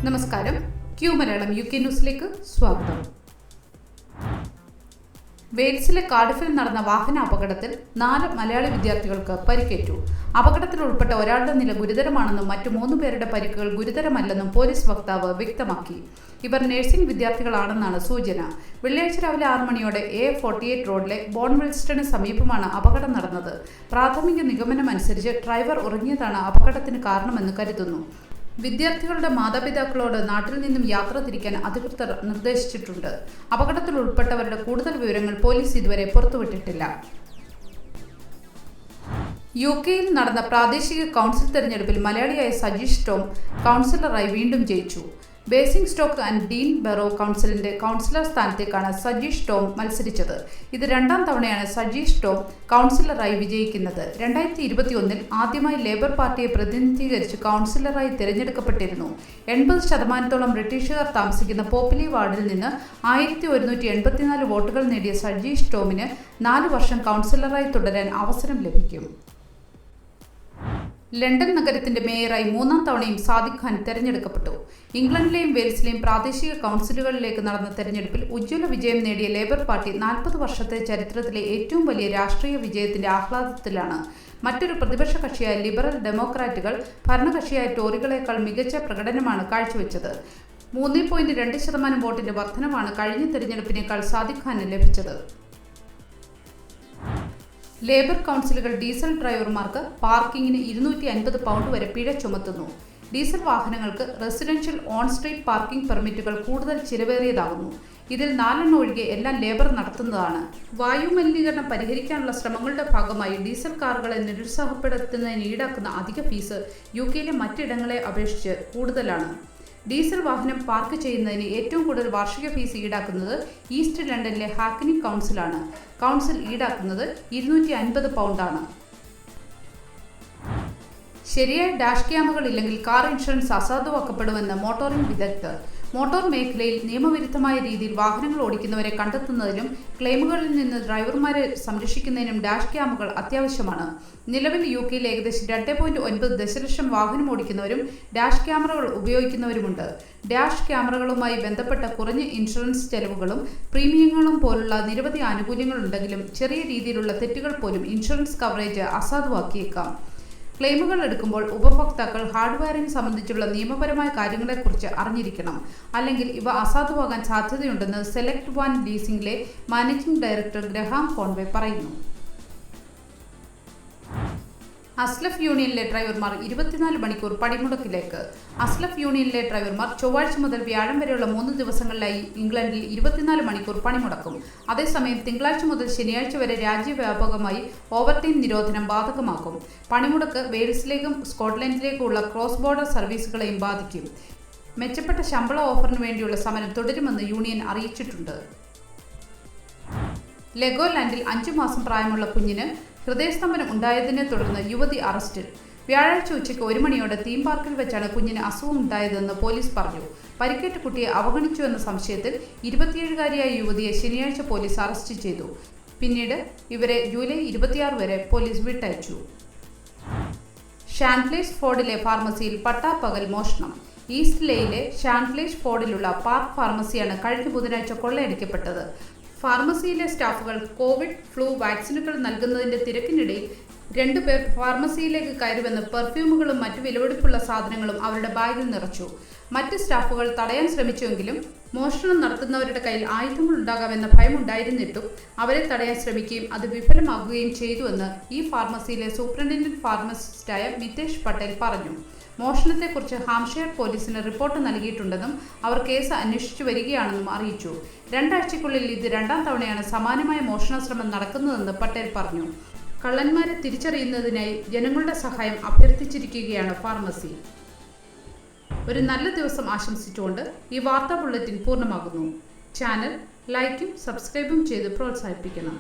നമസ്കാരം. Q Malayalam UK ന്യൂസിലേക്ക് സ്വാഗതം. വെയിൽസിലെ കാർഡിഫിൽ നടന്ന വാഹന അപകടത്തിൽ 4 മലയാളി വിദ്യാർത്ഥികൾക്ക് പരിക്കേറ്റു. അപകടത്തിൽ ഉൾപ്പെട്ട ഒരാളുടെ നില ഗുരുതരമാണെന്നും മറ്റു 3 പേരുടെ പരിക്കുകൾ ഗുരുതരമല്ലെന്നും പോലീസ് വക്താവ് വ്യക്തമാക്കി. ഇവർ നഴ്സിംഗ് വിദ്യാർത്ഥികളാണെന്നാണ് സൂചന. വെള്ളിയാഴ്ച രാവിലെ 6 മണിയോടെ A48 റോഡിലെ ബോൺവെൽസ്റ്റണിന് സമീപമാണ് അപകടം നടന്നത്. പ്രാഥമിക നിഗമനമനുസരിച്ച് ഡ്രൈവർ ഉറങ്ങിയതാണ് അപകടത്തിന് കാരണമെന്ന് കരുതുന്നു. വിദ്യാർത്ഥികളുടെ മാതാപിതാക്കളോട് നാട്ടിൽ നിന്നും യാത്ര തിരിക്കാൻ അധികൃതർ നിർദ്ദേശിച്ചിട്ടുണ്ട്. അപകടത്തിൽ ഉൾപ്പെട്ടവരുടെ കൂടുതൽ വിവരങ്ങൾ പോലീസ് ഇതുവരെ പുറത്തുവിട്ടിട്ടില്ല. UK-യിൽ നടന്ന പ്രാദേശിക കൗൺസിൽ തെരഞ്ഞെടുപ്പിൽ മലയാളിയായ സജീഷ് ടോം കൗൺസിലറായി വീണ്ടും ജയിച്ചു. ബേസിംഗ്സ്റ്റോക്ക് ആൻഡ് ഡീൻ ബറോ കൗൺസിലിന്റെ കൗൺസിലർ സ്ഥാനത്തേക്കാണ് സജീഷ് ടോം മത്സരിച്ചത്. ഇത് 2ാം തവണയാണ് സജീഷ് ടോം കൗൺസിലറായി വിജയിക്കുന്നത്. 2021-ൽ ആദ്യമായി ലേബർ പാർട്ടിയെ പ്രതിനിധീകരിച്ച് കൗൺസിലറായി തിരഞ്ഞെടുക്കപ്പെട്ടിരുന്നു. 80% ബ്രിട്ടീഷുകാർ താമസിക്കുന്ന പോപ്പിലി വാർഡിൽ നിന്ന് 1184 വോട്ടുകൾ നേടിയ സജീഷ് ടോമിന് 4 വർഷം കൗൺസിലറായി തുടരാൻ അവസരം ലഭിക്കും. ലണ്ടൻ നഗരത്തിന്റെ മേയറായി 3ാം തവണയും സാദിഖ് ഖാൻ തെരഞ്ഞെടുക്കപ്പെട്ടു. ഇംഗ്ലണ്ടിലെയും വെയിൽസിലെയും പ്രാദേശിക കൗൺസിലുകളിലേക്ക് നടന്ന തെരഞ്ഞെടുപ്പിൽ ഉജ്ജ്വല വിജയം നേടിയ ലേബർ പാർട്ടി 40 വർഷത്തെ ചരിത്രത്തിലെ ഏറ്റവും വലിയ രാഷ്ട്രീയ വിജയത്തിന്റെ ആഹ്ലാദത്തിലാണ്. മറ്റൊരു പ്രതിപക്ഷ കക്ഷിയായ ലിബറൽ ഡെമോക്രാറ്റുകൾ ഭരണകക്ഷിയായ ടോറികളെക്കാൾ മികച്ച പ്രകടനമാണ് കാഴ്ചവെച്ചത്. 3.2% വോട്ടിന്റെ വർധനവാണ് കഴിഞ്ഞ തെരഞ്ഞെടുപ്പിനേക്കാൾ സാദിഖ് ഖാന് ലഭിച്ചത്. ലേബർ കൗൺസിലുകൾ ഡീസൽ ഡ്രൈവർമാർക്ക് പാർക്കിങ്ങിന് £250 വരെ പിഴ ചുമത്തുന്നു. ഡീസൽ വാഹനങ്ങൾക്ക് റെസിഡൻഷ്യൽ ഓൺ സ്ട്രീറ്റ് പാർക്കിംഗ് പെർമിറ്റുകൾ കൂടുതൽ ചിലവേറിയതാകുന്നു. ഇതിൽ 4 ഒഴികെ എല്ലാം ലേബർ നടത്തുന്നതാണ്. വായുമലിനീകരണം പരിഹരിക്കാനുള്ള ശ്രമങ്ങളുടെ ഭാഗമായി ഡീസൽ കാറുകളെ നിരുത്സാഹപ്പെടുത്തുന്നതിന് ഈടാക്കുന്ന അധിക ഫീസ് UK-യിലെ മറ്റിടങ്ങളെ അപേക്ഷിച്ച് കൂടുതലാണ്. ഡീസൽ വാഹനം പാർക്ക് ചെയ്യുന്നതിന് ഏറ്റവും കൂടുതൽ വാർഷിക ഫീസ് ഈടാക്കുന്നത് ഈസ്റ്റ് ലണ്ടനിലെ ഹാക്കനി കൗൺസിലാണ്. കൗൺസിൽ ഈടാക്കുന്നത് £250 ആണ്. ശരിയായ ഡാഷ് ക്യാമുകൾ ഇല്ലെങ്കിൽ കാർ ഇൻഷുറൻസ് അസാധുവാക്കപ്പെടുമെന്ന് മോട്ടോറിംഗ് വിദഗ്ധർ. മോട്ടോർ മേഖലയിൽ നിയമവിരുദ്ധമായ രീതിയിൽ വാഹനങ്ങൾ ഓടിക്കുന്നവരെ കണ്ടെത്തുന്നതിനും ക്ലെയിമുകളിൽ നിന്ന് ഡ്രൈവർമാരെ സംരക്ഷിക്കുന്നതിനും ഡാഷ് ക്യാമുകൾ അത്യാവശ്യമാണ്. നിലവിൽ UK-യിൽ ഏകദേശം 2.9 ദശലക്ഷം വാഹനം ഓടിക്കുന്നവരും ഡാഷ് ക്യാമറകൾ ഉപയോഗിക്കുന്നവരുമുണ്ട്. ഡാഷ് ക്യാമറകളുമായി ബന്ധപ്പെട്ട കുറഞ്ഞ ഇൻഷുറൻസ് ചെലവുകളും പ്രീമിയങ്ങളും പോലുള്ള നിരവധി ആനുകൂല്യങ്ങളുണ്ടെങ്കിലും ചെറിയ രീതിയിലുള്ള തെറ്റുകൾ പോലും ഇൻഷുറൻസ് കവറേജ് അസാധുവാക്കിയേക്കാം. ക്ലെയിമുകൾ എടുക്കുമ്പോൾ ഉപഭോക്താക്കൾ ഹാർഡ്വെയറിംഗ് സംബന്ധിച്ചുള്ള നിയമപരമായ കാര്യങ്ങളെക്കുറിച്ച് അറിഞ്ഞിരിക്കണം. അല്ലെങ്കിൽ ഇവ അസാധുവാകാൻ സാധ്യതയുണ്ടെന്ന് സെലക്ട് വൺ ലീസിംഗിലെ മാനേജിംഗ് ഡയറക്ടർ ഗ്രഹാം കോൺവേ പറയുന്നു. അസ്ലഫ് യൂണിയനിലെ ഡ്രൈവർമാർ 24 മണിക്കൂർ പണിമുടക്കിലേക്ക്. അസ്ലഫ് യൂണിയനിലെ ഡ്രൈവർമാർ ചൊവ്വാഴ്ച മുതൽ വ്യാഴം വരെയുള്ള 3 ദിവസങ്ങളിലായി ഇംഗ്ലണ്ടിൽ 24 മണിക്കൂർ പണിമുടക്കും. അതേസമയം തിങ്കളാഴ്ച മുതൽ ശനിയാഴ്ച വരെ രാജ്യവ്യാപകമായി ഓവർടൈം നിരോധനം ബാധകമാക്കും. പണിമുടക്ക് വെയിൽസിലേക്കും സ്കോട്ട്ലൻഡിലേക്കുമുള്ള ക്രോസ് ബോർഡർ സർവീസുകളെയും ബാധിക്കും. മെച്ചപ്പെട്ട ശമ്പള ഓഫറിന് വേണ്ടിയുള്ള സമരം തുടരുമെന്ന് യൂണിയൻ അറിയിച്ചിട്ടുണ്ട്. ലെഗോലാൻഡിൽ 5 മാസം പ്രായമുള്ള കുഞ്ഞിന് ഹൃദയസ്തംഭനം ഉണ്ടായതിനെ തുടർന്ന് യുവതി അറസ്റ്റിൽ. വ്യാഴാഴ്ച ഉച്ചയ്ക്ക് 1 മണിയോടെ തീം പാർക്കിൽ വെച്ചാണ് കുഞ്ഞിന് അസുഖം ഉണ്ടായതെന്ന് പോലീസ് പറഞ്ഞു. പരിക്കേറ്റ കുട്ടിയെ അവഗണിച്ചുവെന്ന സംശയത്തിൽ 27-കാരിയായ യുവതിയെ ശനിയാഴ്ച പോലീസ് അറസ്റ്റ് ചെയ്തു. പിന്നീട് ഇവരെ ജൂലൈ 26 വരെ പോലീസ് വിട്ടയച്ചു. ഷാൻഡ്ലേഴ്സ് ഫോർഡിലെ ഫാർമസിയിൽ പട്ടാപ്പകൽ മോഷണം. ഈസ്റ്റ് ലേയിലെ ഷാൻഡ്ലേഴ്സ് ഫോർഡിലുള്ള പാർക്ക് ഫാർമസിയാണ് കഴിഞ്ഞ ബുധനാഴ്ച കൊള്ളയടിക്കപ്പെട്ടത്. ഫാർമസിയിലെ സ്റ്റാഫുകൾ കോവിഡ് ഫ്ലൂ വാക്സിനുകൾ നൽകുന്നതിന്റെ തിരക്കിനിടയിൽ 2 പേർ ഫാർമസിയിലേക്ക് കയറിവന്ന് പെർഫ്യൂമുകളും മറ്റു വിലപിടിപ്പുള്ള സാധനങ്ങളും അവരുടെ ബാഗിൽ നിറച്ചു. മറ്റ് സ്റ്റാഫുകൾ തടയാൻ ശ്രമിച്ചുവെങ്കിലും മോഷണം നടത്തുന്നവരുടെ കയ്യിൽ ആയുധങ്ങൾ ഉണ്ടാകാമെന്ന ഭയമുണ്ടായിരുന്നിട്ടും അവരെ തടയാൻ ശ്രമിക്കുകയും അത് വിഫലമാകുകയും ചെയ്തുവെന്ന് ഈ ഫാർമസിയിലെ സൂപ്രണ്ടന്റന്റ് ഫാർമസിസ്റ്റായ മിതേഷ് പട്ടേൽ പറഞ്ഞു. മോഷണത്തെക്കുറിച്ച് ഹാംഷെയർ പോലീസിന് റിപ്പോർട്ട് നൽകിയിട്ടുണ്ടെന്നും അവർ കേസ് അന്വേഷിച്ചു വരികയാണെന്നും അറിയിച്ചു. 2 ആഴ്ചയ്ക്കുള്ളിൽ ഇത് 2ാം തവണയാണ് സമാനമായ മോഷണശ്രമം നടക്കുന്നതെന്ന് പട്ടേൽ പറഞ്ഞു. കള്ളന്മാരെ തിരിച്ചറിയുന്നതിനായി ജനങ്ങളുടെ സഹായം അഭ്യർത്ഥിച്ചിരിക്കുകയാണ് ഫാർമസി. ഒരു നല്ല ദിവസം ആശംസിച്ചുകൊണ്ട് ഈ വാർത്താ ബുള്ളറ്റിൻ പൂർണ്ണമാകുന്നു. ചാനൽ ലൈക്കും സബ്സ്ക്രൈബും ചെയ്ത് പ്രോത്സാഹിപ്പിക്കണം.